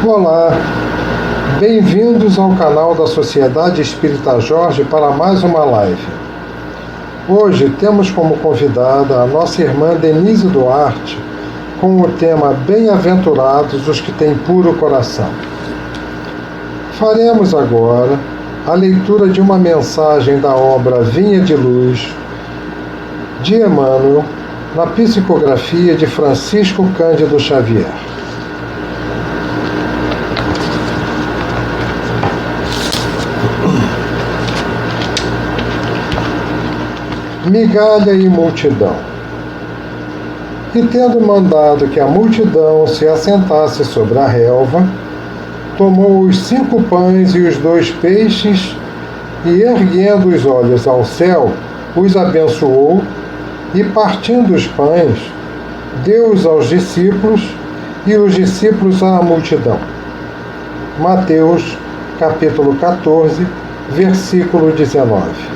Olá, bem-vindos ao canal da Sociedade Espírita Jorge para mais uma live. Hoje temos como convidada a nossa irmã Denise Duarte com o tema Bem-aventurados os que têm puro coração. Faremos agora a leitura de uma mensagem da obra Vinha de Luz, de Emmanuel, na psicografia de Francisco Cândido Xavier. Migalha e multidão. E tendo mandado que a multidão se assentasse sobre a relva, tomou os 5 pães e os 2 peixes, e erguendo os olhos ao céu, os abençoou, e partindo os pães, deu-os aos discípulos, e os discípulos à multidão. Mateus, capítulo 14, versículo 19.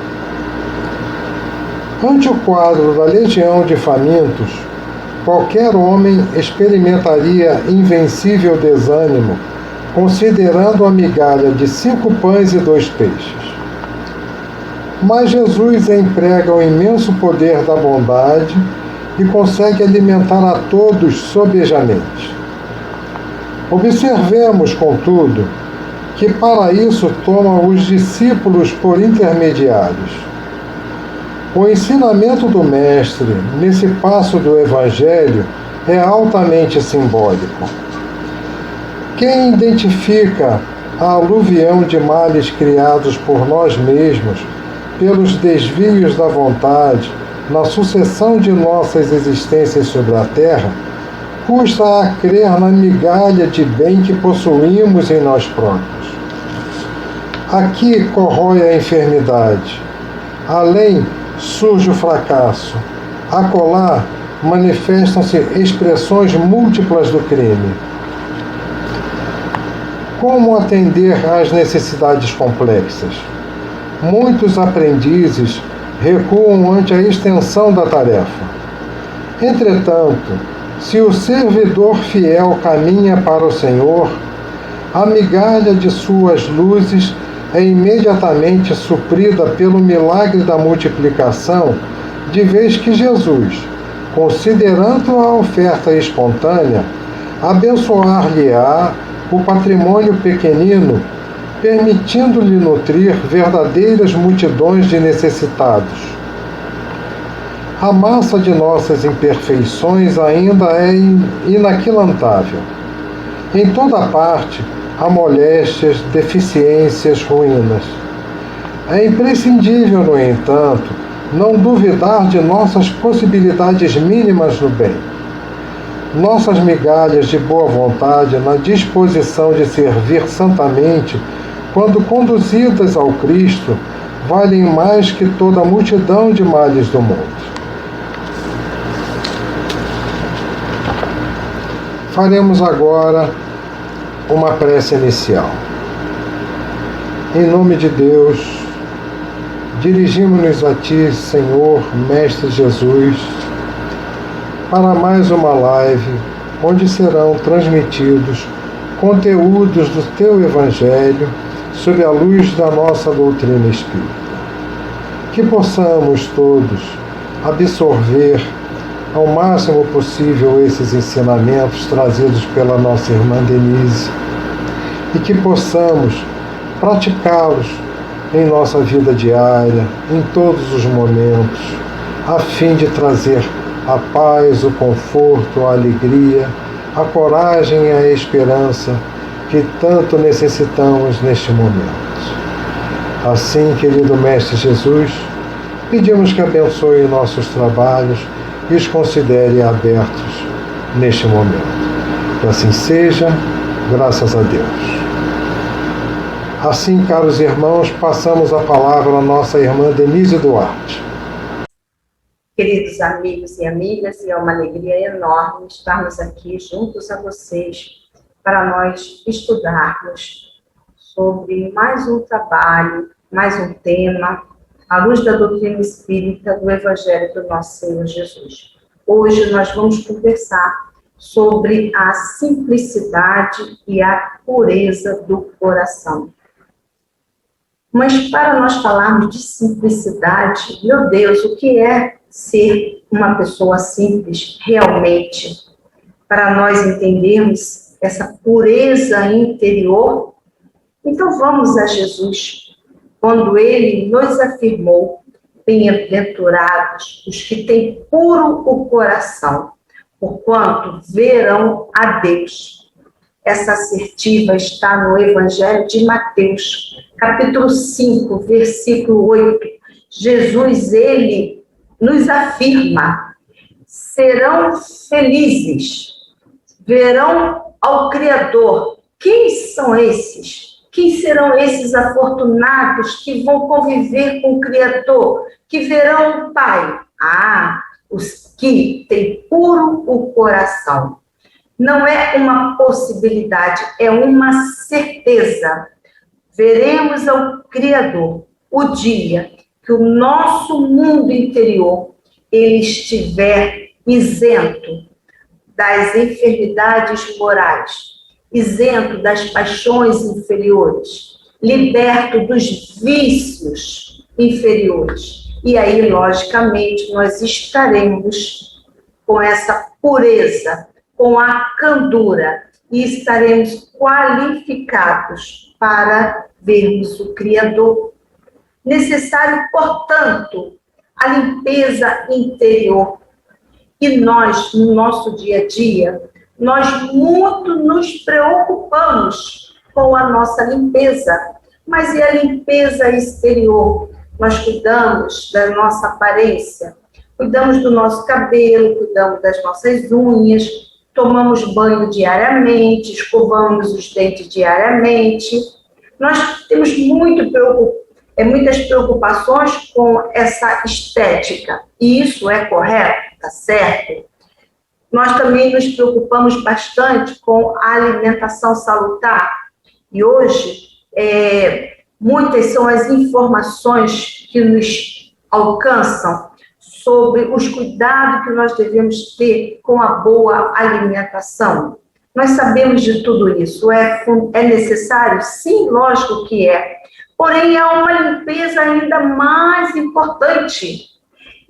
Ante o quadro da legião de famintos, qualquer homem experimentaria invencível desânimo, considerando a migalha de 5 pães e 2 peixes. Mas Jesus emprega o imenso poder da bondade e consegue alimentar a todos sobejamente. Observemos, contudo, que para isso toma os discípulos por intermediários. O ensinamento do Mestre, nesse passo do Evangelho, é altamente simbólico. Quem identifica a aluvião de males criados por nós mesmos, pelos desvios da vontade, na sucessão de nossas existências sobre a terra, custa a crer na migalha de bem que possuímos em nós próprios. Aqui corrói a enfermidade. Além, surge o fracasso. Acolá manifestam-se expressões múltiplas do crime. Como atender às necessidades complexas? Muitos aprendizes recuam ante a extensão da tarefa. Entretanto, se o servidor fiel caminha para o Senhor, a migalha de suas luzes é imediatamente suprida pelo milagre da multiplicação, de vez que Jesus, considerando a oferta espontânea, abençoar-lhe-á o patrimônio pequenino, permitindo-lhe nutrir verdadeiras multidões de necessitados. A massa de nossas imperfeições ainda é inaquilantável. Em toda parte, há moléstias, deficiências, ruínas. É imprescindível, no entanto, não duvidar de nossas possibilidades mínimas no bem. Nossas migalhas de boa vontade na disposição de servir santamente, quando conduzidas ao Cristo, valem mais que toda a multidão de males do mundo. Faremos agora uma prece inicial. Em nome de Deus, dirigimos-nos a Ti, Senhor, Mestre Jesus, para mais uma live onde serão transmitidos conteúdos do Teu Evangelho sob a luz da nossa doutrina espírita. Que possamos todos absorver ao máximo possível esses ensinamentos trazidos pela nossa irmã Denise e que possamos praticá-los em nossa vida diária, em todos os momentos, a fim de trazer a paz, o conforto, a alegria, a coragem e a esperança que tanto necessitamos neste momento. Assim, querido Mestre Jesus, pedimos que abençoe nossos trabalhos e os considere abertos neste momento. Que assim seja, graças a Deus. Assim, caros irmãos, passamos a palavra à nossa irmã Denise Duarte. Queridos amigos e amigas, é uma alegria enorme estarmos aqui juntos a vocês para nós estudarmos sobre mais um trabalho, mais um tema, à luz da doutrina espírita do Evangelho do nosso Senhor Jesus. Hoje nós vamos conversar sobre a simplicidade e a pureza do coração. Mas para nós falarmos de simplicidade, meu Deus, o que é ser uma pessoa simples realmente? Para nós entendermos essa pureza interior, então vamos a Jesus, quando ele nos afirmou: bem-aventurados os que têm puro o coração, porquanto verão a Deus. Essa assertiva está no Evangelho de Mateus, capítulo 5, versículo 8. Jesus, ele nos afirma: serão felizes, verão ao Criador. Quem são esses? Quem serão esses afortunados que vão conviver com o Criador, que verão o Pai? Os que têm puro o coração. Não é uma possibilidade, é uma certeza. Veremos ao Criador o dia que o nosso mundo interior ele estiver isento das enfermidades morais, isento das paixões inferiores, liberto dos vícios inferiores. E aí, logicamente, nós estaremos com essa pureza, com a candura, e estaremos qualificados para vermos o Criador. Necessário, portanto, a limpeza interior. E nós, no nosso dia a dia, nós muito nos preocupamos com a nossa limpeza. Mas e a limpeza exterior? Nós cuidamos da nossa aparência, cuidamos do nosso cabelo, cuidamos das nossas unhas, tomamos banho diariamente, escovamos os dentes diariamente. Nós temos muitas preocupações com essa estética. E isso é correto, tá certo? Nós também nos preocupamos bastante com a alimentação salutar. E hoje, muitas são as informações que nos alcançam sobre os cuidados que nós devemos ter com a boa alimentação. Nós sabemos de tudo isso. É necessário? Sim, lógico que é. Porém, há uma limpeza ainda mais importante.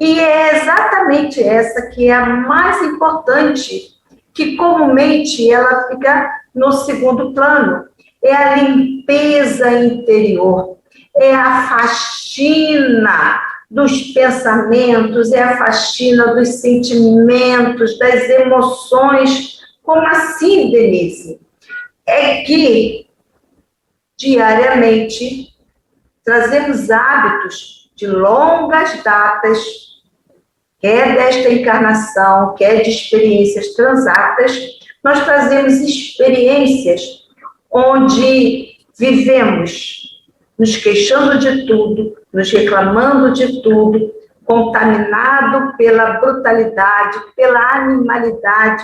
E é exatamente essa que é a mais importante, que comumente ela fica no segundo plano. É a limpeza interior, é a faxina dos pensamentos, é a faxina dos sentimentos, das emoções. Como assim, Denise? É que diariamente trazemos hábitos de longas datas, quer desta encarnação, quer de experiências transatas. Nós trazemos experiências onde vivemos nos queixando de tudo, nos reclamando de tudo, contaminado pela brutalidade, pela animalidade,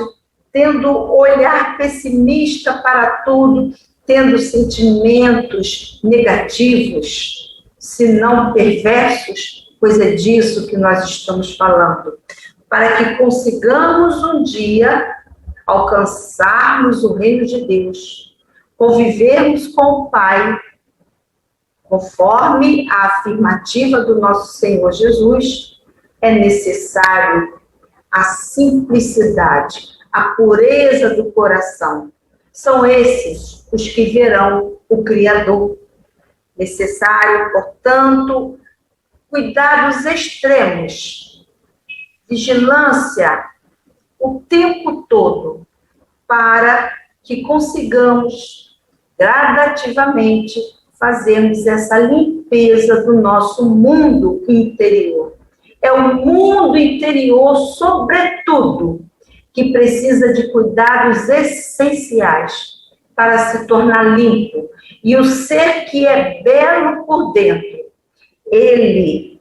tendo olhar pessimista para tudo, tendo sentimentos negativos, se não perversos, pois é disso que nós estamos falando, para que consigamos um dia alcançarmos o reino de Deus, convivermos com o Pai, conforme a afirmativa do nosso Senhor Jesus. É necessário a simplicidade, a pureza do coração. São esses os que verão o Criador. Necessário, portanto, cuidados extremos, vigilância o tempo todo, para que consigamos gradativamente fazermos essa limpeza do nosso mundo interior. É o mundo interior, sobretudo, que precisa de cuidados essenciais para se tornar limpo. E o ser que é belo por dentro, ele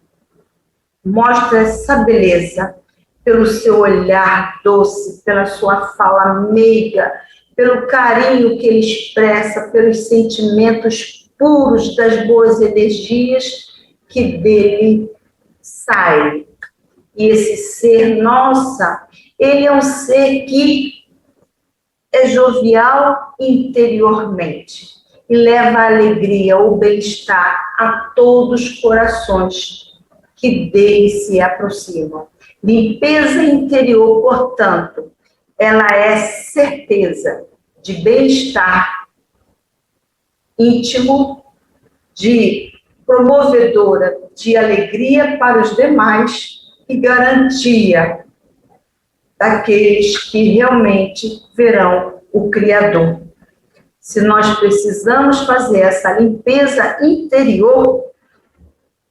mostra essa beleza pelo seu olhar doce, pela sua fala meiga, pelo carinho que ele expressa, pelos sentimentos puros das boas energias que dele saem. E esse ser, nossa, ele é um ser que é jovial interiormente e leva a alegria, o bem-estar a todos os corações que dele se aproximam. Limpeza interior, portanto, ela é certeza de bem-estar íntimo, de promovedora de alegria para os demais e garantia daqueles que realmente verão o Criador. Se nós precisamos fazer essa limpeza interior,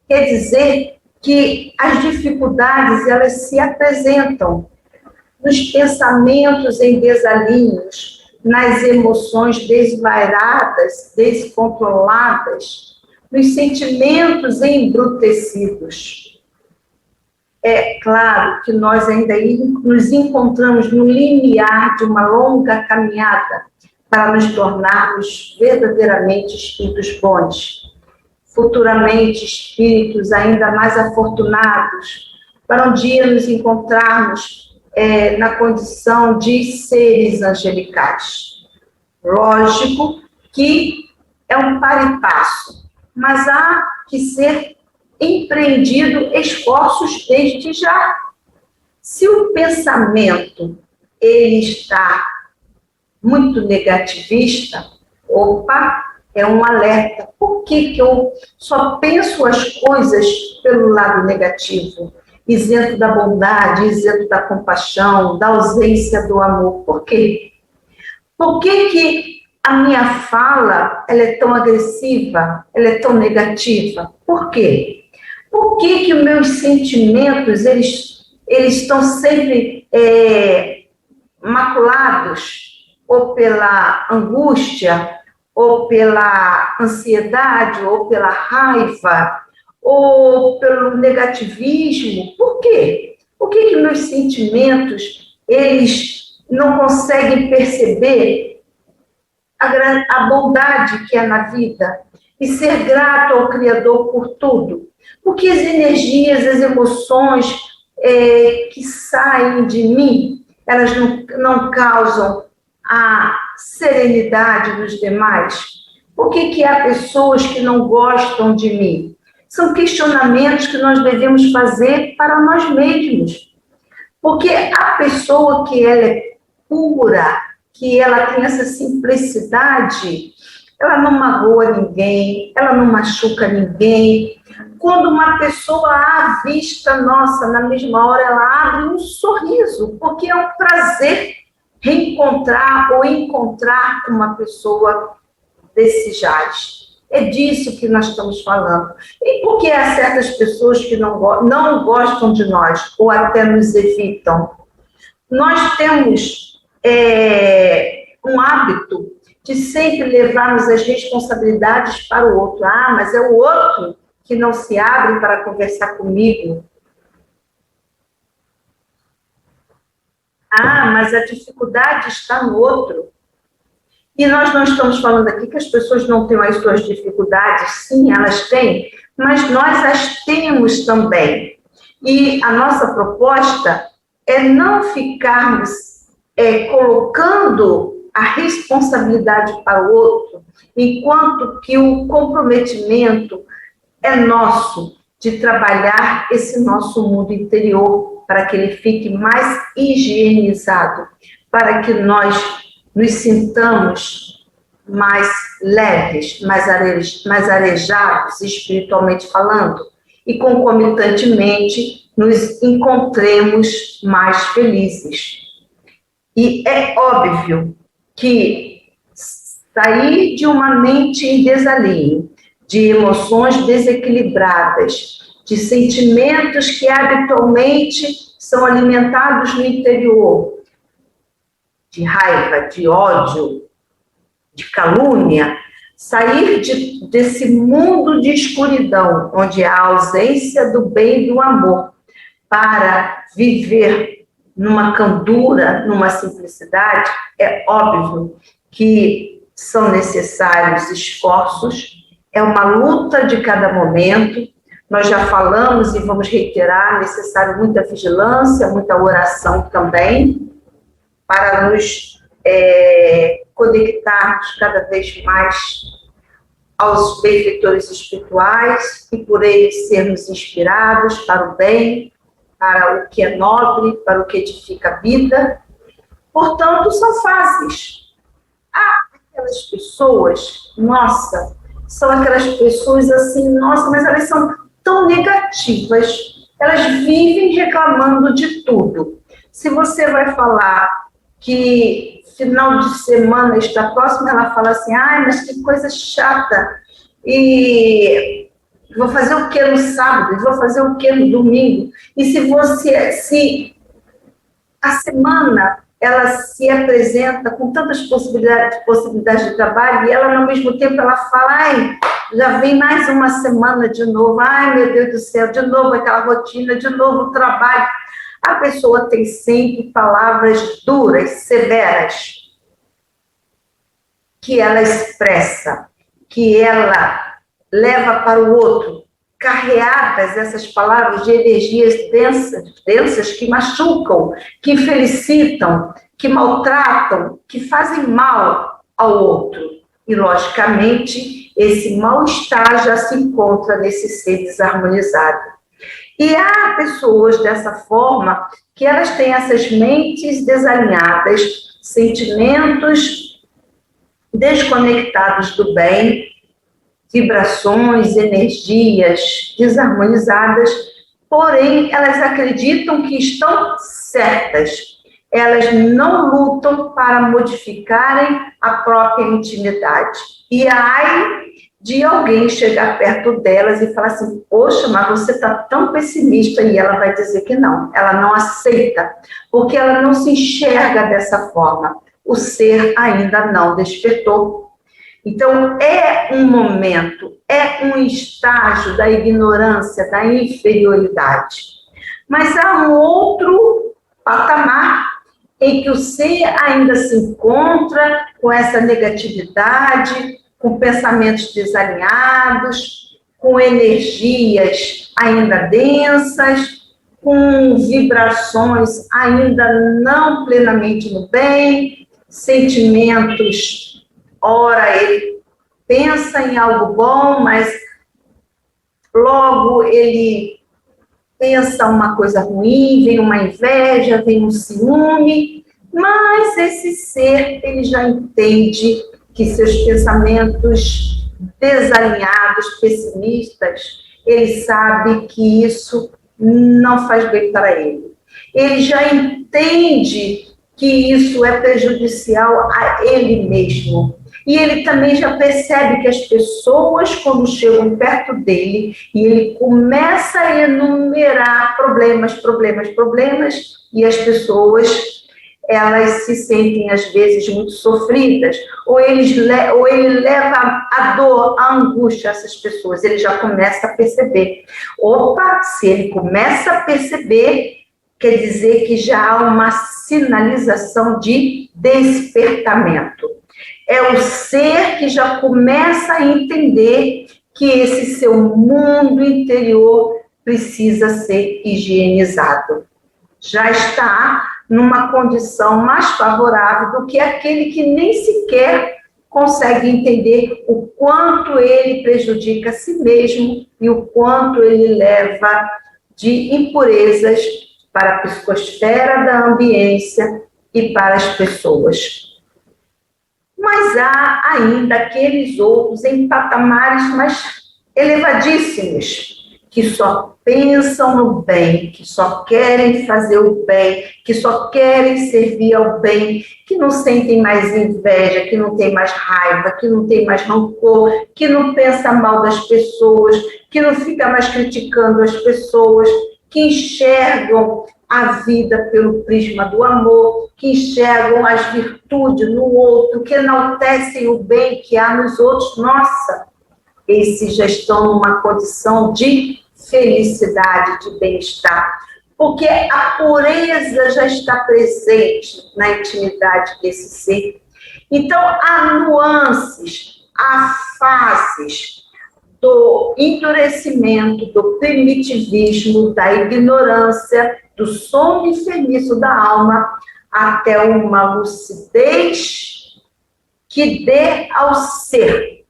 quer dizer que as dificuldades, elas se apresentam nos pensamentos em desalinhos, nas emoções desvairadas, descontroladas, nos sentimentos embrutecidos. É claro que nós ainda nos encontramos no limiar de uma longa caminhada para nos tornarmos verdadeiramente espíritos bons. Futuramente, espíritos ainda mais afortunados, para um dia nos encontrarmos na condição de seres angelicais. Lógico que é um para e passo, mas há que ser empreendido esforços desde já. Se o pensamento ele está muito negativista, opa, é um alerta. Por que eu só penso as coisas pelo lado negativo? Isento da bondade, isento da compaixão, da ausência do amor. Por quê? Por que a minha fala ela é tão agressiva, ela é tão negativa? Por quê? Por que os meus sentimentos eles estão sempre maculados ou pela angústia, ou pela ansiedade, ou pela raiva, ou pelo negativismo? Por quê? Por que meus sentimentos, eles não conseguem perceber a bondade que é na vida e ser grato ao Criador por tudo? Porque as energias, as emoções que saem de mim, elas não causam a serenidade dos demais? Por que há pessoas que não gostam de mim? São questionamentos que nós devemos fazer para nós mesmos. Porque a pessoa que ela é pura, que ela tem essa simplicidade, ela não magoa ninguém, ela não machuca ninguém. Quando uma pessoa à vista nossa, na mesma hora, ela abre um sorriso, porque é um prazer reencontrar ou encontrar uma pessoa desse jaz. É disso que nós estamos falando. E por que há certas pessoas que não gostam de nós ou até nos evitam? Nós temos um hábito de sempre levarmos as responsabilidades para o outro. Ah, mas é o outro que não se abre para conversar comigo. Ah, mas a dificuldade está no outro. E nós não estamos falando aqui que as pessoas não têm as suas dificuldades. Sim, elas têm, mas nós as temos também. E a nossa proposta é não ficarmos colocando a responsabilidade para o outro, enquanto que o comprometimento é nosso de trabalhar esse nosso mundo interior para que ele fique mais higienizado, para que nós nos sintamos mais leves, mais arejados, espiritualmente falando, e concomitantemente nos encontremos mais felizes. E é óbvio que sair de uma mente em desalinho, de emoções desequilibradas, de sentimentos que habitualmente são alimentados no interior, de raiva, de ódio, de calúnia, sair desse mundo de escuridão, onde há a ausência do bem e do amor, para viver numa candura, numa simplicidade, é óbvio que são necessários esforços, é uma luta de cada momento. Nós já falamos e vamos reiterar, necessário muita vigilância, muita oração também, para nos conectarmos cada vez mais aos benfeitores espirituais e por eles sermos inspirados para o bem, para o que é nobre, para o que edifica a vida. Portanto, são fases. Aquelas pessoas, nossa, são aquelas pessoas assim, nossa, mas elas são tão negativas, elas vivem reclamando de tudo. Se você vai falar que final de semana está próximo, ela fala assim, ai, mas que coisa chata, e vou fazer o que no sábado, vou fazer o que no domingo, e se a semana ela se apresenta com tantas possibilidades de trabalho, e ela, ao mesmo tempo, ela fala, ai, já vem mais uma semana de novo, ai, meu Deus do céu, de novo aquela rotina, de novo o trabalho. A pessoa tem sempre palavras duras, severas, que ela expressa, que ela leva para o outro, carreadas essas palavras de energias densas que machucam, que infelicitam, que maltratam, que fazem mal ao outro. E, logicamente, esse mal-estar já se encontra nesse ser desarmonizado. E há pessoas dessa forma que elas têm essas mentes desalinhadas, sentimentos desconectados do bem, vibrações, energias desarmonizadas, porém elas acreditam que estão certas. Elas não lutam para modificarem a própria intimidade. E ai de alguém chegar perto delas e falar assim, poxa, mas você está tão pessimista, e ela vai dizer que não, ela não aceita, porque ela não se enxerga dessa forma. O ser ainda não despertou. Então, é um momento, é um estágio da ignorância, da inferioridade. Mas há um outro patamar em que o ser ainda se encontra com essa negatividade, com pensamentos desalinhados, com energias ainda densas, com vibrações ainda não plenamente no bem, sentimentos, ora ele pensa em algo bom, mas logo ele pensa uma coisa ruim, vem uma inveja, vem um ciúme, mas esse ser, ele já entende que seus pensamentos desalinhados, pessimistas, ele sabe que isso não faz bem para ele. Ele já entende que isso é prejudicial a ele mesmo. E ele também já percebe que as pessoas, quando chegam perto dele, e ele começa a enumerar problemas, e as pessoas, elas se sentem, às vezes, muito sofridas, ou ele leva a dor, a angústia a essas pessoas, ele já começa a perceber. Opa, se ele começa a perceber, quer dizer que já há uma sinalização de despertamento. É o ser que já começa a entender que esse seu mundo interior precisa ser higienizado. Já está numa condição mais favorável do que aquele que nem sequer consegue entender o quanto ele prejudica a si mesmo e o quanto ele leva de impurezas para a psicosfera da ambiência e para as pessoas. Mas há ainda aqueles outros em patamares mais elevadíssimos, que só pensam no bem, que só querem fazer o bem, que só querem servir ao bem, que não sentem mais inveja, que não tem mais raiva, que não tem mais rancor, que não pensa mal das pessoas, que não fica mais criticando as pessoas, que enxergam a vida pelo prisma do amor, que enxergam as virtudes no outro, que enaltecem o bem que há nos outros. Nossa, esses já estão numa condição de felicidade, de bem-estar, porque a pureza já está presente na intimidade desse ser. Então, há nuances, há fases do endurecimento, do primitivismo, da ignorância, do sono enfermiço da alma, até uma lucidez que dê ao ser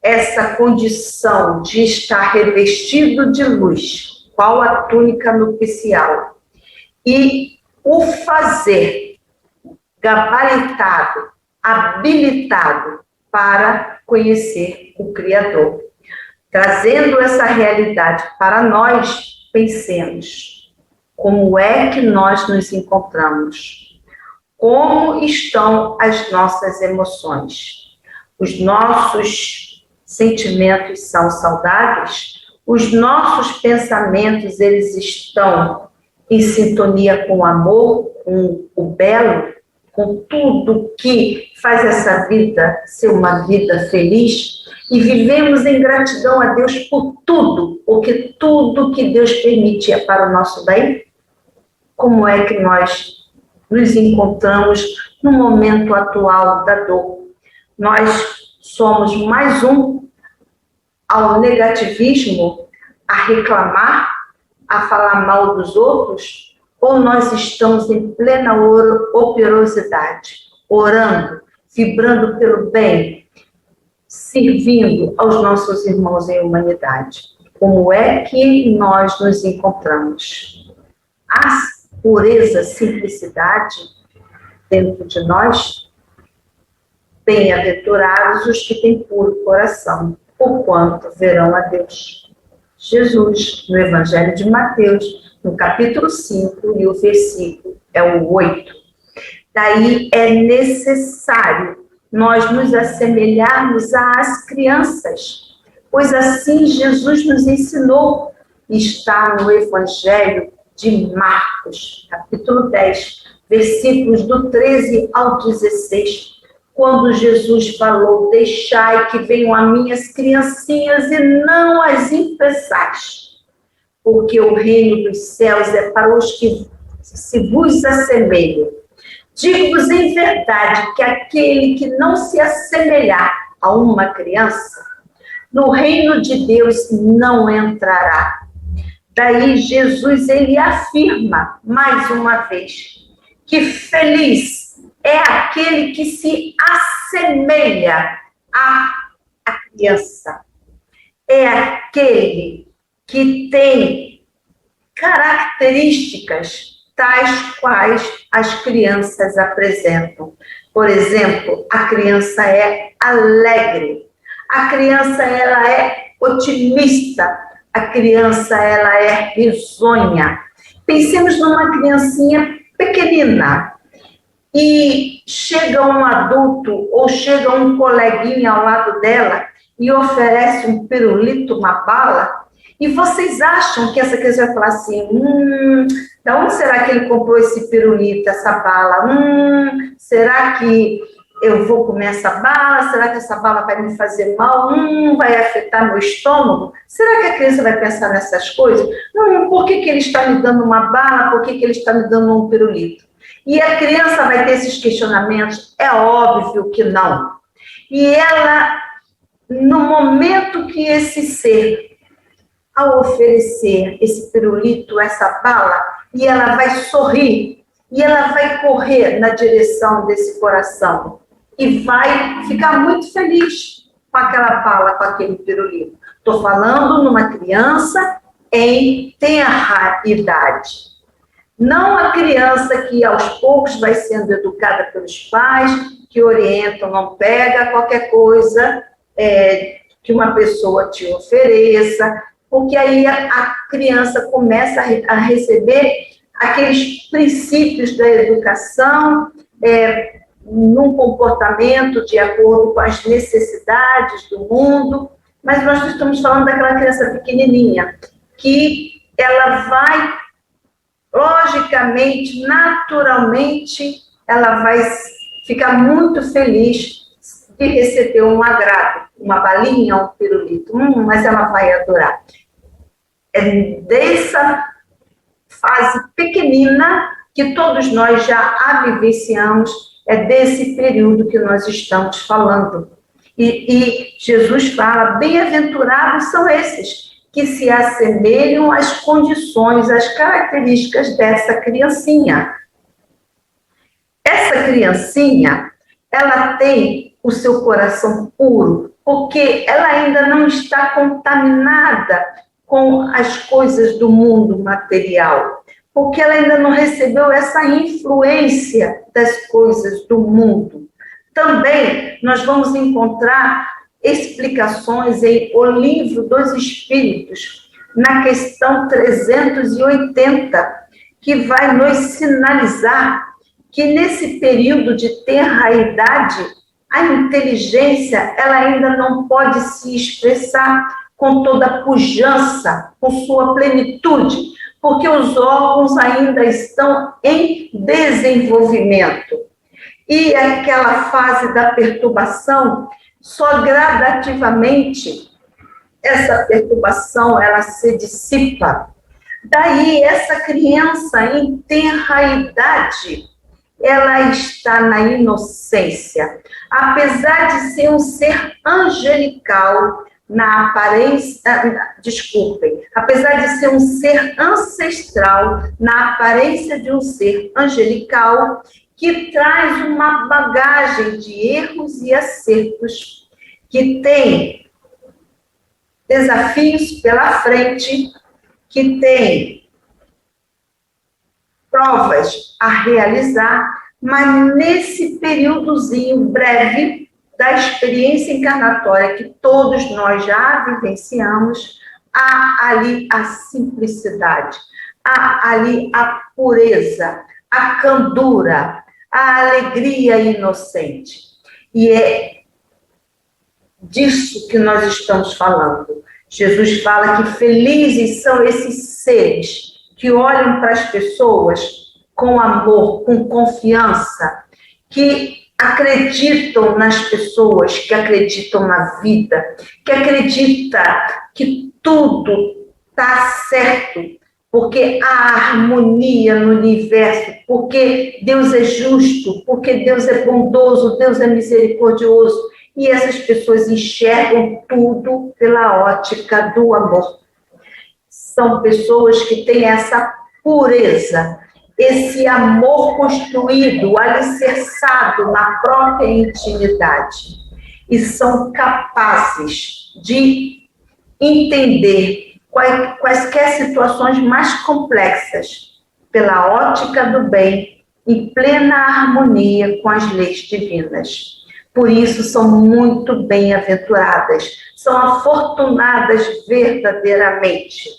essa condição de estar revestido de luz, qual a túnica nupcial, e o fazer gabaritado, habilitado para conhecer o Criador. Trazendo essa realidade para nós, pensemos, como é que nós nos encontramos? Como estão as nossas emoções? Os nossos sentimentos são saudáveis? Os nossos pensamentos, eles estão em sintonia com o amor, com o belo, com tudo que faz essa vida ser uma vida feliz? E vivemos em gratidão a Deus por tudo, porque tudo que Deus permite é para o nosso bem? Como é que nós nos encontramos no momento atual da dor? Nós somos mais um ao negativismo, a reclamar, a falar mal dos outros, ou nós estamos em plena operosidade, orando, vibrando pelo bem, servindo aos nossos irmãos em humanidade? Como é que nós nos encontramos? Há pureza, simplicidade dentro de nós? Bem-aventurados os que têm puro coração, porquanto verão a Deus. Jesus, no Evangelho de Mateus, no capítulo 5, e o versículo é o 8. Daí é necessário nós nos assemelharmos às crianças, pois assim Jesus nos ensinou. Está no Evangelho de Marcos, capítulo 10, versículos do 13 ao 16, quando Jesus falou: deixai que venham a mim as criancinhas e não as impeçais, porque o reino dos céus é para os que se vos assemelham. Digo-vos em verdade que aquele que não se assemelhar a uma criança, no reino de Deus não entrará. Daí Jesus, ele afirma mais uma vez que feliz é aquele que se assemelha à criança. É aquele que tem características tais quais as crianças apresentam. Por exemplo, a criança é alegre, a criança ela é otimista, a criança ela é risonha. Pensemos numa criancinha pequenina e chega um adulto ou chega um coleguinha ao lado dela e oferece um pirulito, uma bala, e vocês acham que essa criança vai falar assim: da onde será que ele comprou esse pirulito, essa bala? Será que eu vou comer essa bala? Será que essa bala vai me fazer mal? Vai afetar meu estômago? Será que a criança vai pensar nessas coisas? Por que ele está me dando uma bala? Por que ele está me dando um pirulito? E a criança vai ter esses questionamentos? É óbvio que não. E ela, no momento que esse ser, ao oferecer esse pirulito, essa bala, e ela vai sorrir, e ela vai correr na direção desse coração, e vai ficar muito feliz com aquela bala, com aquele pirulito. Estou falando numa criança em tenra idade. Não a criança que aos poucos vai sendo educada pelos pais, que orientam, não pega qualquer coisa que uma pessoa te ofereça, porque aí a criança começa a receber aqueles princípios da educação, num comportamento de acordo com as necessidades do mundo, mas nós estamos falando daquela criança pequenininha, que ela vai, logicamente, naturalmente, ela vai ficar muito feliz de receber um agrado, uma balinha, um pirulito, mas ela vai adorar. É dessa fase pequenina que todos nós já a vivenciamos, é desse período que nós estamos falando. E Jesus fala: bem-aventurados são esses que se assemelham às condições, às características dessa criancinha. essa criancinha, ela tem o seu coração puro, porque ela ainda não está contaminada com as coisas do mundo material, porque ela ainda não recebeu essa influência das coisas do mundo. Também nós vamos encontrar explicações em O Livro dos Espíritos, na questão 380, que vai nos sinalizar que nesse período de tenra idade, a inteligência ela ainda não pode se expressar com toda a pujança, com sua plenitude, porque os órgãos ainda estão em desenvolvimento. E aquela fase da perturbação, só gradativamente, essa perturbação ela se dissipa. Daí, essa criança em tenra idade, ela está na inocência. Apesar de ser um ser angelical, na aparência, apesar de ser um ser ancestral, na aparência de um ser angelical, que traz uma bagagem de erros e acertos, que tem desafios pela frente, que tem provas a realizar, mas nesse períodozinho breve da experiência encarnatória que todos nós já vivenciamos, há ali a simplicidade, há ali a pureza, a candura, a alegria inocente. E é disso que nós estamos falando. Jesus fala que felizes são esses seres que olham para as pessoas com amor, com confiança, que acreditam nas pessoas, que acreditam na vida, que acreditam que tudo está certo, porque há harmonia no universo, porque Deus é justo, porque Deus é bondoso, Deus é misericordioso, e essas pessoas enxergam tudo pela ótica do amor. São pessoas que têm essa pureza, esse amor construído, alicerçado na própria intimidade, e são capazes de entender quaisquer situações mais complexas pela ótica do bem, em plena harmonia com as leis divinas. Por isso são muito bem-aventuradas, são afortunadas verdadeiramente.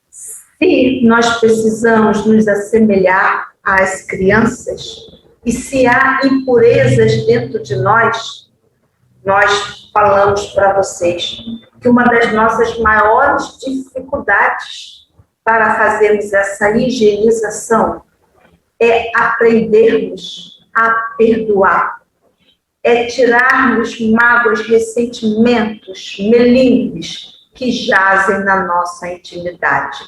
Se nós precisamos nos assemelhar às crianças, e se há impurezas dentro de nós, nós falamos para vocês que uma das nossas maiores dificuldades para fazermos essa higienização é aprendermos a perdoar, é tirarmos mágoas, ressentimentos, melindres que jazem na nossa intimidade.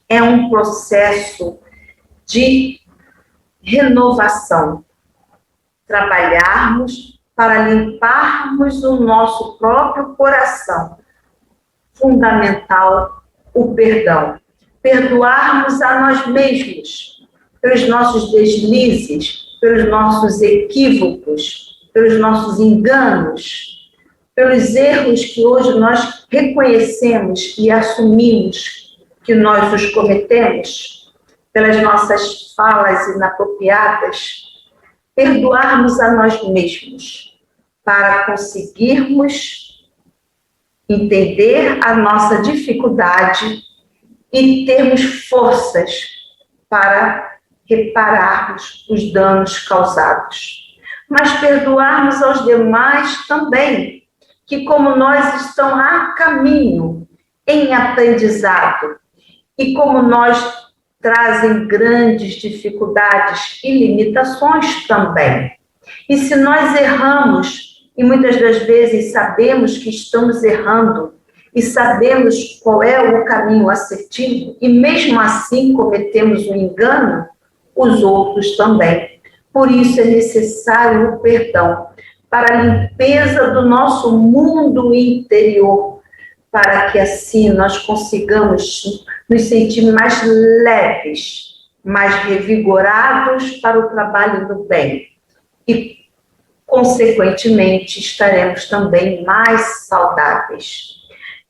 É um processo de renovação. Trabalharmos para limparmos o nosso próprio coração. Fundamental, o perdão. Perdoarmos a nós mesmos pelos nossos deslizes, pelos nossos equívocos, pelos nossos enganos, pelos erros que hoje nós reconhecemos e assumimos que nós os cometemos, pelas nossas falas inapropriadas, perdoarmos a nós mesmos, para conseguirmos entender a nossa dificuldade e termos forças para repararmos os danos causados. Mas perdoarmos aos demais também, que como nós estão a caminho, em aprendizado, e como nós trazem grandes dificuldades e limitações também. E se nós erramos, e muitas das vezes sabemos que estamos errando, e sabemos qual é o caminho assertivo, e mesmo assim cometemos um engano, os outros também. Por isso é necessário o perdão, para a limpeza do nosso mundo interior, para que assim nós consigamos nos sentir mais leves, mais revigorados para o trabalho do bem e, consequentemente, estaremos também mais saudáveis.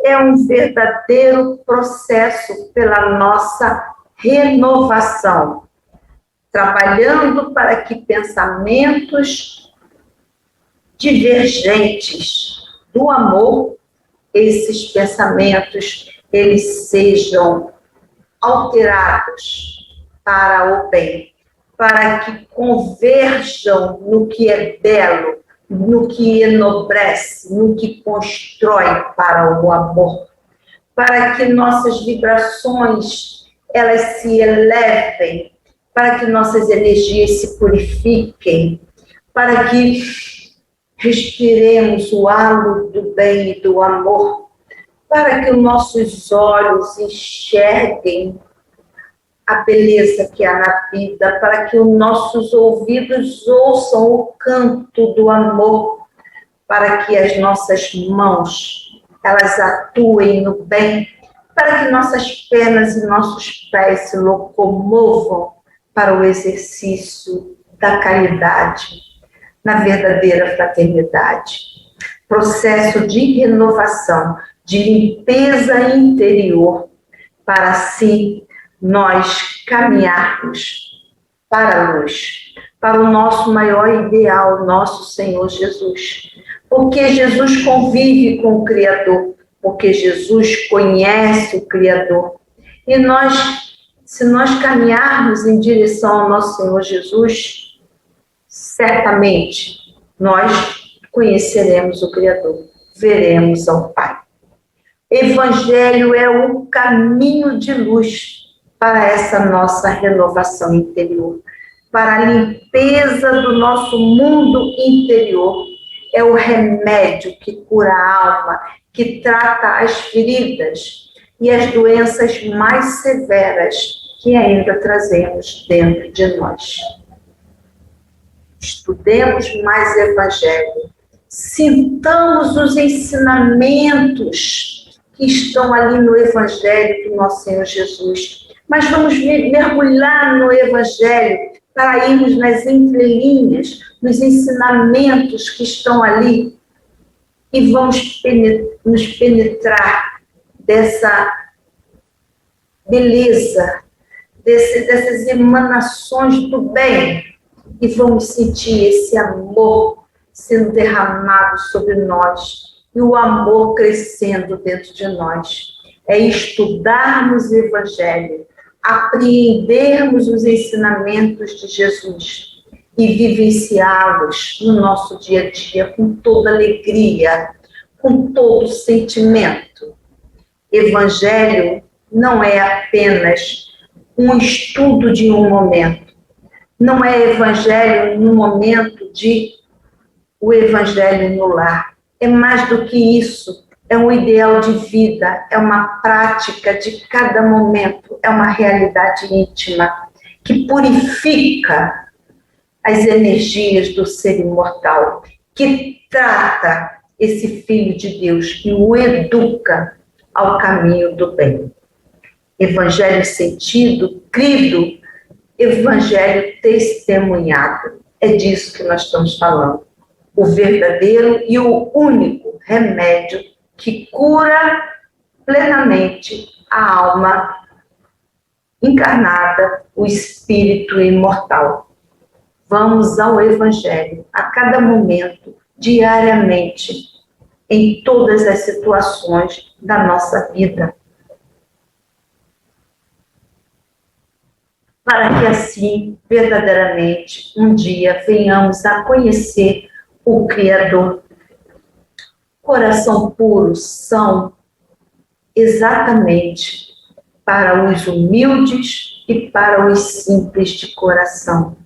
É um verdadeiro processo pela nossa renovação, trabalhando para que pensamentos divergentes do amor, esses pensamentos, eles sejam alterados para o bem, para que converjam no que é belo, no que enobrece, no que constrói para o amor, para que nossas vibrações elas se elevem, para que nossas energias se purifiquem, para que respiremos o halo do bem e do amor, para que os nossos olhos enxerguem a beleza que há na vida, para que os nossos ouvidos ouçam o canto do amor, para que as nossas mãos, elas atuem no bem, para que nossas pernas e nossos pés se locomovam para o exercício da caridade, na verdadeira fraternidade. Processo de renovação, de limpeza interior, para assim nós caminharmos para a luz, para o nosso maior ideal, nosso Senhor Jesus. Porque Jesus convive com o Criador, porque Jesus conhece o Criador. E nós, se nós caminharmos em direção ao nosso Senhor Jesus, certamente nós conheceremos o Criador, veremos ao Pai. Evangelho é o caminho de luz para essa nossa renovação interior, para a limpeza do nosso mundo interior. É o remédio que cura a alma, que trata as feridas e as doenças mais severas que ainda trazemos dentro de nós. Estudemos mais Evangelho, sintamos os ensinamentos que estão ali no Evangelho do nosso Senhor Jesus. Mas vamos mergulhar no Evangelho para irmos nas entrelinhas, nos ensinamentos que estão ali e vamos nos penetrar dessa beleza, dessas emanações do bem e vamos sentir esse amor sendo derramado sobre nós e o amor crescendo dentro de nós. É estudarmos o Evangelho, apreendermos os ensinamentos de Jesus e vivenciá-los no nosso dia a dia com toda alegria, com todo sentimento. Evangelho não é apenas um estudo de um momento, não é Evangelho no momento de o Evangelho no lar. É mais do que isso, é um ideal de vida, é uma prática de cada momento, é uma realidade íntima que purifica as energias do ser imortal, que trata esse Filho de Deus e o educa ao caminho do bem. Evangelho sentido, crido, Evangelho testemunhado. É disso que nós estamos falando. O verdadeiro e o único remédio que cura plenamente a alma encarnada, o espírito imortal. Vamos ao Evangelho a cada momento, diariamente, em todas as situações da nossa vida. Para que assim, verdadeiramente, um dia venhamos a conhecer o Criador. Coração puro são exatamente para os humildes e para os simples de coração.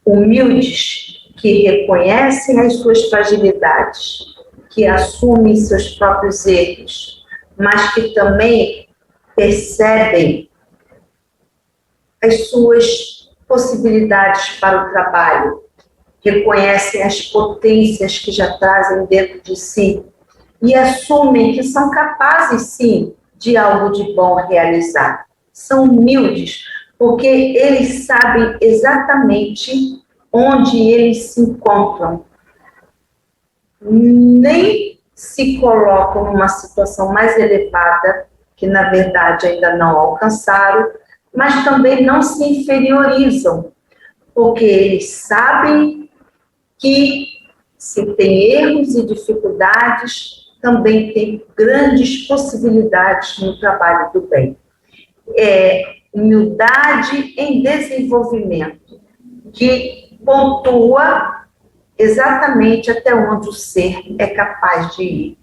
Humildes que reconhecem as suas fragilidades, que assumem seus próprios erros, mas que também percebem as suas possibilidades para o trabalho, reconhecem as potências que já trazem dentro de si e assumem que são capazes, sim, de algo de bom realizar. São humildes porque eles sabem exatamente onde eles se encontram. Nem se colocam numa situação mais elevada, que na verdade ainda não alcançaram, mas também não se inferiorizam, porque eles sabem que se tem erros e dificuldades, também tem grandes possibilidades no trabalho do bem. É humildade em desenvolvimento, que pontua exatamente até onde o ser é capaz de ir.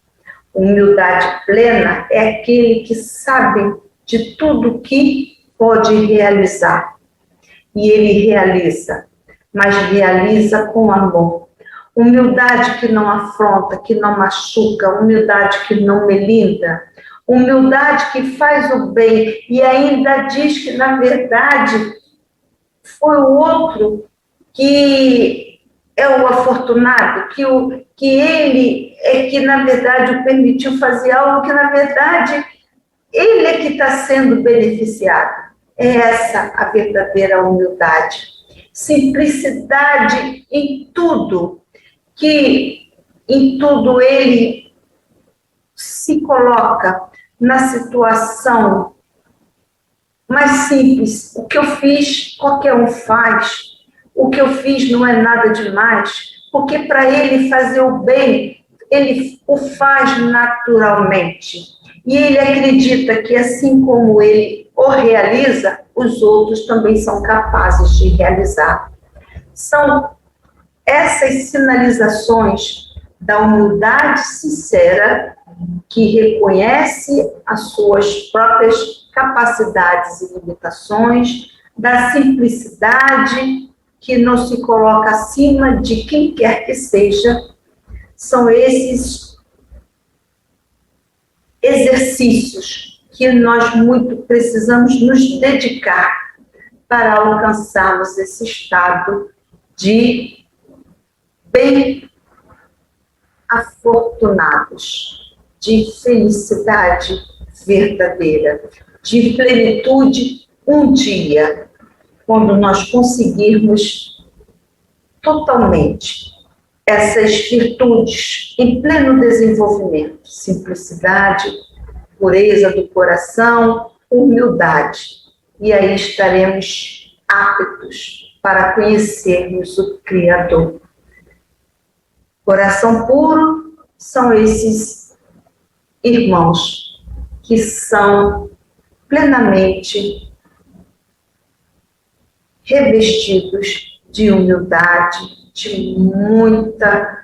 Humildade plena é aquele que sabe de tudo que pode realizar. E ele realiza, mas realiza com amor. Humildade que não afronta, que não machuca, humildade que não melinda, humildade que faz o bem e ainda diz que, na verdade, foi o outro que é o afortunado, que ele é que, na verdade, o permitiu fazer algo que, na verdade, ele é que está sendo beneficiado. É essa a verdadeira humildade. Simplicidade em tudo, que em tudo ele se coloca na situação mais simples. O que eu fiz, qualquer um faz. O que eu fiz não é nada demais, porque para ele fazer o bem, ele o faz naturalmente. E ele acredita que assim como ele o realiza, os outros também são capazes de realizar. São essas sinalizações da humildade sincera que reconhece as suas próprias capacidades e limitações, da simplicidade que não se coloca acima de quem quer que seja. São esses exercícios que nós muito precisamos nos dedicar para alcançarmos esse estado de bem afortunados, de felicidade verdadeira, de plenitude um dia, quando nós conseguirmos totalmente essas virtudes em pleno desenvolvimento, simplicidade, pureza do coração, humildade, e aí estaremos aptos para conhecermos o Criador. Coração puro são esses irmãos que são plenamente revestidos de humildade, de muita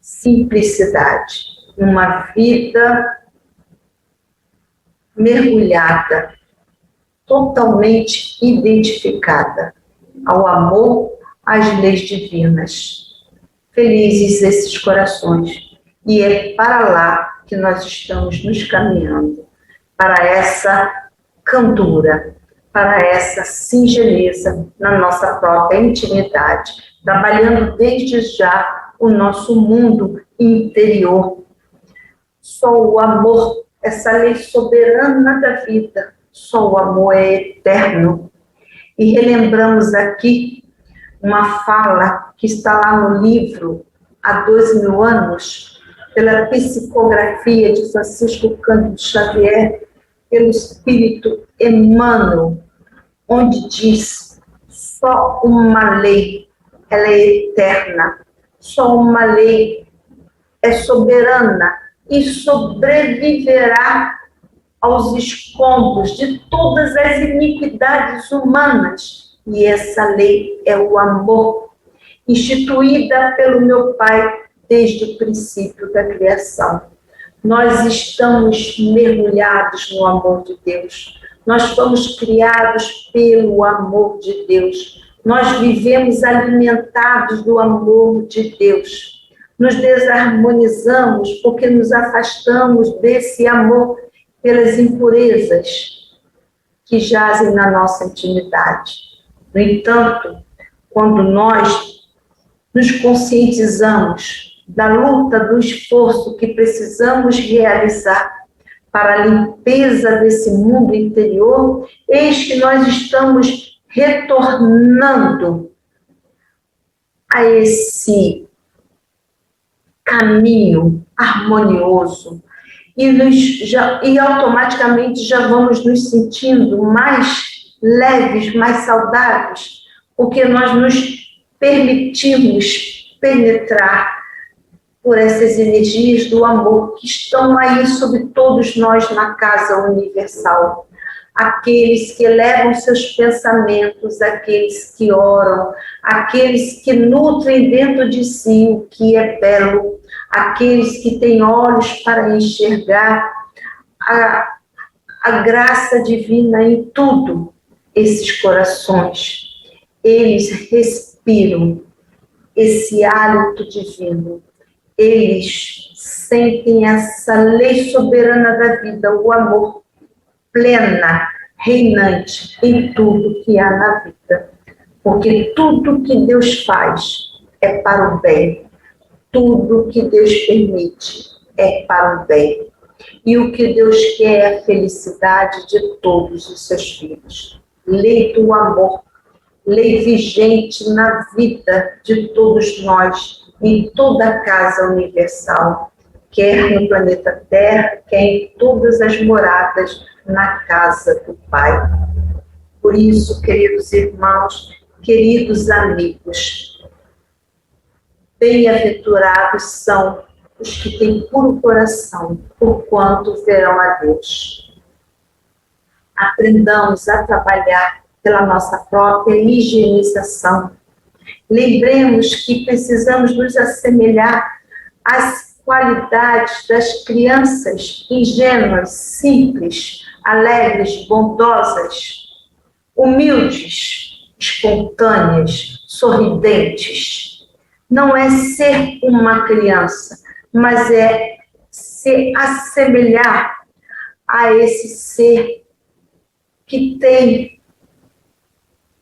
simplicidade, uma vida mergulhada, totalmente identificada ao amor, às leis divinas. Felizes esses corações. E é para lá que nós estamos nos caminhando, para essa candura, para essa singeleza na nossa própria intimidade, trabalhando desde já o nosso mundo interior. Só o amor, essa lei soberana da vida, só o amor é eterno. E relembramos aqui uma fala que está lá no livro Há 2.000 anos, pela psicografia de Francisco Cândido Xavier, pelo Espírito Emmanuel, onde diz: só uma lei, ela é eterna, só uma lei é soberana e sobreviverá aos escombros de todas as iniquidades humanas. E essa lei é o amor, instituída pelo meu Pai desde o princípio da criação. Nós estamos mergulhados no amor de Deus. Nós fomos criados pelo amor de Deus. Nós vivemos alimentados do amor de Deus. Nos desarmonizamos porque nos afastamos desse amor pelas impurezas que jazem na nossa intimidade. No entanto, quando nós nos conscientizamos da luta, do esforço que precisamos realizar para a limpeza desse mundo interior, eis que nós estamos retornando a esse caminho harmonioso e automaticamente já vamos nos sentindo mais leves, mais saudáveis, porque nós nos permitimos penetrar por essas energias do amor que estão aí sobre todos nós na casa universal. Aqueles que elevam seus pensamentos, aqueles que oram, aqueles que nutrem dentro de si o que é belo, aqueles que têm olhos para enxergar a graça divina em tudo. Esses corações, eles respiram esse hálito divino. Eles sentem essa lei soberana da vida, o amor plena, reinante em tudo que há na vida. Porque tudo que Deus faz é para o bem. Tudo que Deus permite é para o bem. E o que Deus quer é a felicidade de todos os seus filhos. Lei do amor, lei vigente na vida de todos nós, em toda a casa universal, quer no planeta Terra, quer em todas as moradas na casa do Pai. Por isso, queridos irmãos, queridos amigos, bem-aventurados são os que têm puro coração, porquanto verão a Deus. Aprendamos a trabalhar pela nossa própria higienização. Lembremos que precisamos nos assemelhar às qualidades das crianças ingênuas, simples, alegres, bondosas, humildes, espontâneas, sorridentes. Não é ser uma criança, mas é se assemelhar a esse ser que tem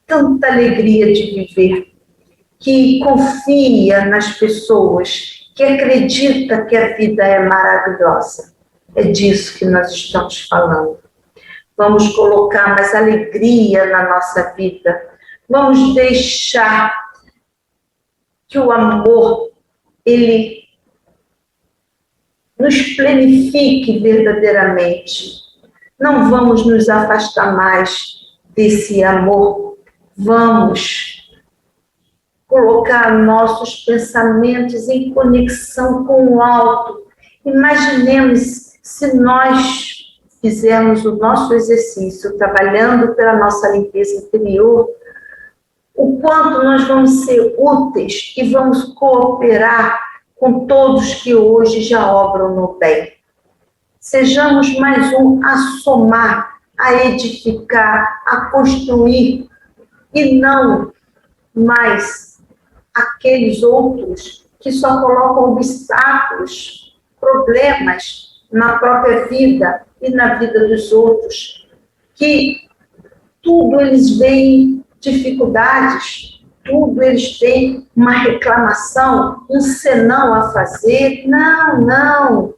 tanta alegria de viver, que confia nas pessoas, que acredita que a vida é maravilhosa. É disso que nós estamos falando. Vamos colocar mais alegria na nossa vida. Vamos deixar que o amor, ele nos plenifique verdadeiramente. Não vamos nos afastar mais desse amor. Vamos colocar nossos pensamentos em conexão com o alto. Imaginemos se nós fizermos o nosso exercício, trabalhando pela nossa limpeza interior, o quanto nós vamos ser úteis e vamos cooperar com todos que hoje já obram no bem. Sejamos mais um a somar, a edificar, a construir, e não mais aqueles outros que só colocam obstáculos, problemas na própria vida e na vida dos outros, que tudo eles veem dificuldades, tudo eles têm uma reclamação, um senão a fazer. Não.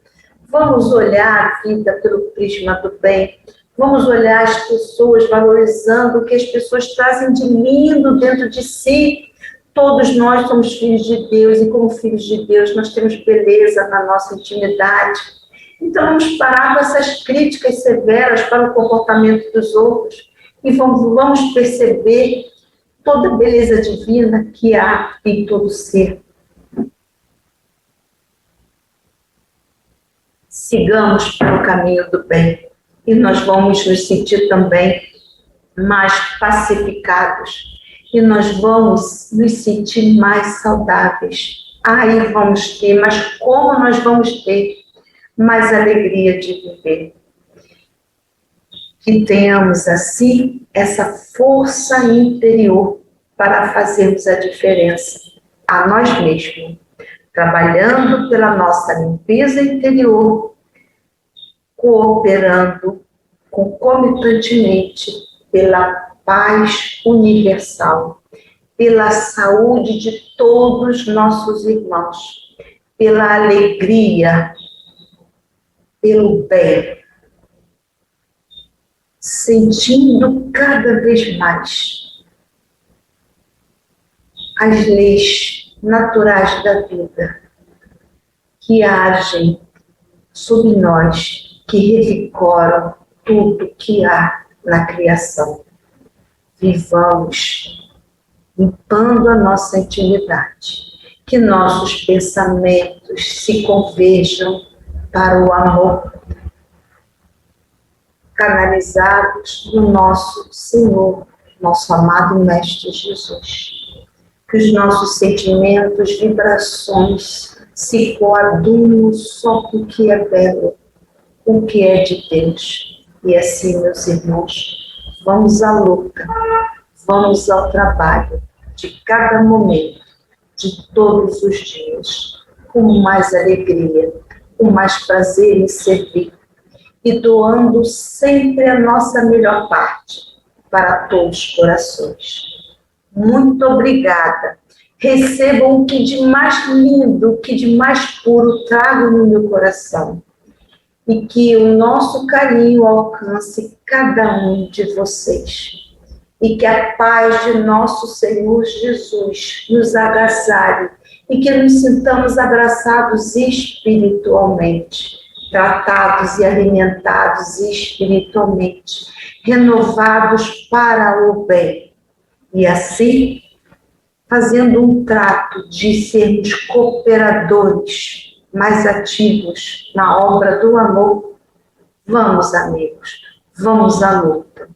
Vamos olhar a vida pelo prisma do bem. Vamos olhar as pessoas valorizando o que as pessoas trazem de lindo dentro de si. Todos nós somos filhos de Deus e como filhos de Deus nós temos beleza na nossa intimidade. Então vamos parar com essas críticas severas para o comportamento dos outros e vamos perceber toda a beleza divina que há em todo ser. Sigamos pelo caminho do bem e nós vamos nos sentir também mais pacificados. E nós vamos nos sentir mais saudáveis. Aí vamos ter, mas como nós vamos ter mais alegria de viver? Que tenhamos, assim, essa força interior para fazermos a diferença a nós mesmos, trabalhando pela nossa limpeza interior, cooperando concomitantemente pela paz universal, pela saúde de todos nossos irmãos, pela alegria, pelo bem, sentindo cada vez mais as leis naturais da vida que agem sobre nós, que revigoram tudo que há na criação. Vivamos limpando a nossa intimidade, que nossos pensamentos se converjam para o amor, canalizados no nosso Senhor, nosso amado Mestre Jesus. Que os nossos sentimentos, vibrações se coadunam só com o que é belo, com o que é de Deus. E assim, meus irmãos, vamos à luta, vamos ao trabalho de cada momento, de todos os dias, com mais alegria, com mais prazer em servir e doando sempre a nossa melhor parte para todos os corações. Muito obrigada. Recebam o que de mais lindo, o que de mais puro trago no meu coração. E que o nosso carinho alcance cada um de vocês. E que a paz de nosso Senhor Jesus nos agasalhe e que nos sintamos abraçados espiritualmente, tratados e alimentados espiritualmente, renovados para o bem. E assim, fazendo um trato de sermos cooperadores mais ativos na obra do amor, vamos, amigos, vamos à luta,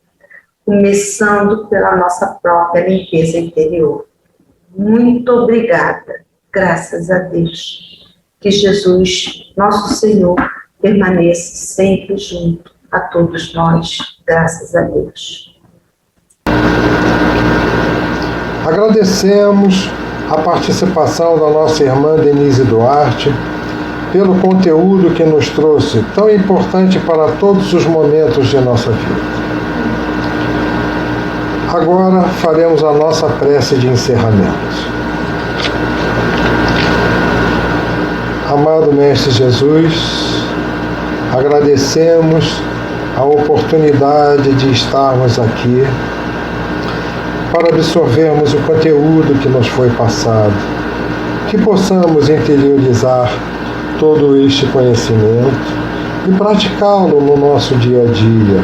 começando pela nossa própria limpeza interior. Muito obrigada, graças a Deus. Que Jesus, nosso Senhor, permaneça sempre junto a todos nós, graças a Deus. Agradecemos a participação da nossa irmã Denise Duarte pelo conteúdo que nos trouxe, tão importante para todos os momentos de nossa vida. Agora faremos a nossa prece de encerramento. Amado Mestre Jesus, agradecemos a oportunidade de estarmos aqui para absorvermos o conteúdo que nos foi passado, que possamos interiorizar todo este conhecimento e praticá-lo no nosso dia a dia,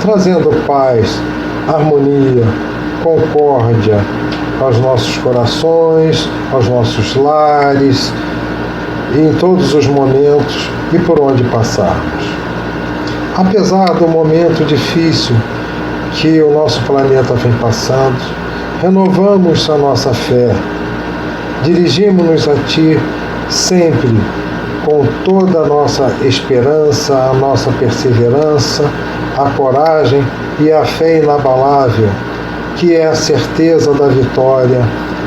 trazendo paz, harmonia, concórdia aos nossos corações, aos nossos lares, e em todos os momentos e por onde passarmos. Apesar do momento difícil que o nosso planeta vem passando, renovamos a nossa fé, dirigimos-nos a Ti sempre com toda a nossa esperança, a nossa perseverança, a coragem e a fé inabalável, que é a certeza da vitória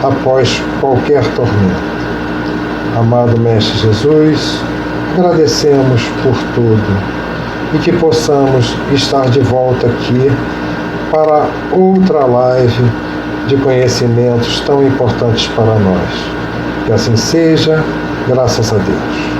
após qualquer tormento. Amado Mestre Jesus, agradecemos por tudo e que possamos estar de volta aqui para outra live de conhecimentos tão importantes para nós. Que assim seja, graças a Deus.